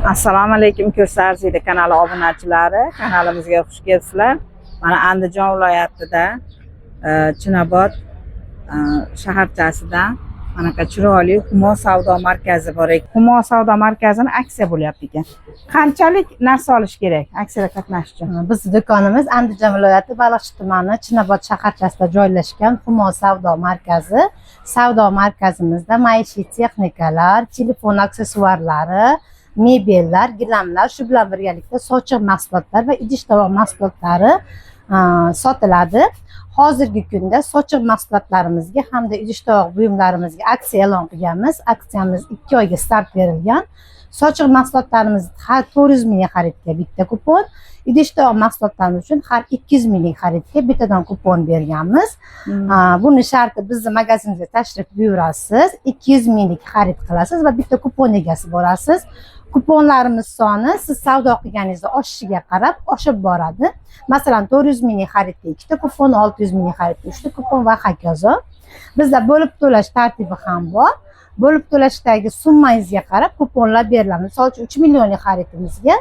Assalomu alaykum, Ko'sa arziydi kanali obunachilari. Kanalimizga xush kelibsizlar. Mana Andijon viloyatida Chinobod shaharchasida mana chiroyli Humo savdo markazi bor ekan. Humo savdo markazini aksiya bo'lyapti ekan. Qanchalik narsa olish kerak aksiyada qatnashish uchun? Bizning do'konimiz Andijon viloyati Baliqchi tumani Chinobod shaharchasida joylashgan Humo savdo markazi. Savdo markazimizda maishiy texnikalar, telefon aksessuarlari, mebellar, gilamlar, shu bilan birgalikda sochiq mahsulotlar va idish-tovoq mahsulotlari sotiladi. Hozirgi kunda sochiq mahsulotlarimizga hamda idish-tovoq buyumlarimizga aksiya e'lon qilganmiz. Aksiyamiz 2 oyga start berilgan. Sochiq mahsulotlarimiz har 400 ming xaridga bitta kupon, idish-tovoq mahsulotlarimiz uchun har 200 ming xaridga bittadan kupon berganmiz. Buni sharti bizni magazinimizga tashrif buyurasiz, 200 minglik xarid qilasiz va bitta kupon egasi bo'lasiz. Kuponlarimiz soni siz savdo qilganingizda oshishiga qarab oshib boradi. Masalan, 400 ming xaridga 2 ta kupon, 600 ming xaridga 3 ta kupon va hokazo. Bizda bo'lib to'lash tartibi ham bor. Bo'lib to'lashdagi summangizga qarab kuponlar beriladi. Misol uchun 3 millionlik xaridimizga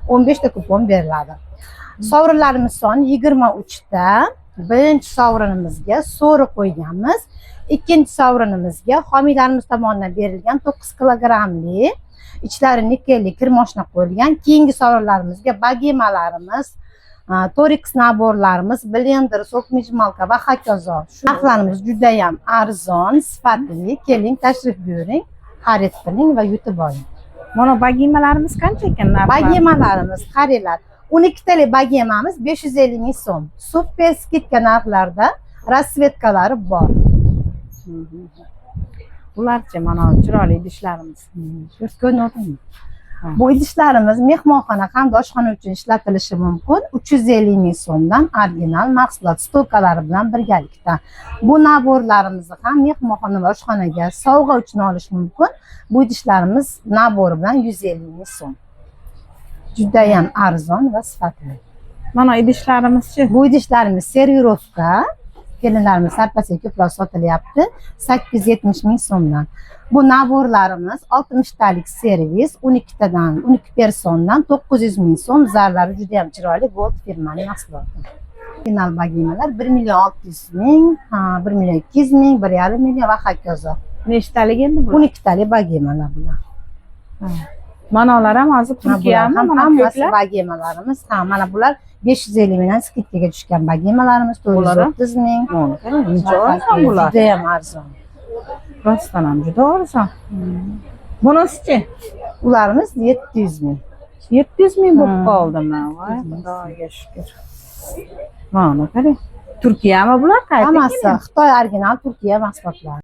15 ta kupon beriladi. Sovrinlarimiz soni 23 ta. Birinchi sovrinimizga so'ri qo'yganmiz. Ikkinchi sovrinimizga homiylarimiz tomonidan berilgan 9 kilogrammli ichlari nikelli kirmoshna qo'yilgan. Keyingi sovrinlarimizga bagemalarimiz, Torix naborlarimiz, blender, sok mijmalka va hokazo. Shu narxlarimiz juda ham arzon, sifatli. Keling, tashrif buyuring, xarid qiling va yutib oling. Mana bagemalarimiz qancha ekan narxi? Bagemalarimiz qaranglar, 12 talik bagemamiz 550 ming so'm. Super skidka narxlarda rasvetkalari bor. Bularcha mana chiroyli idishlarimiz. Ko'rinadimi? Bu idishlarimiz mehmonxona hamda oshxona uchun ishlatilishi mumkin. 350 ming so'mdan original mahsulot stolkalari bilan birgalikda. Bu naborlarimizni ham mehmonxona va oshxonaga sovg'a uchun olish mumkin. Bu idishlarimiz nabori bilan 150 ming so'm. Juda ham arzon va sifatli. Mana idishlarimizchi? Bu idishlarimiz servirovka. Kelinlarimiz sarpasiga ko'proq sotilyapti. 870 ming so'mdan. Bu naborlarimiz 60 talik servis, 12 tadan, 12 persondan 900 ming so'm. Zarlari juda ham chiroyli, Gold firmaning mahsuloti. Final bagemalar 1 million 600 ming, 1 million 200 ming, 1,5 million va hokazo. Nechtalik endi bu? 12 talik bagemalar bular. Manalar ham hozir Turkiyami? Hammasi bagemalarimiz. Mana bular 550 mingdan skidkaga tushgan bagemalarimiz, 430 ming. Bular juda ham arzon. Rostdan ham juda arzon. Bunisichi? Ularimiz 700 ming. 700 ming bo'lib qoldimi? Voy, Xudoga shukr. Mana qarang. Turkiyami bular? Hammasi Xitoy original Turkiya mahsulotlari.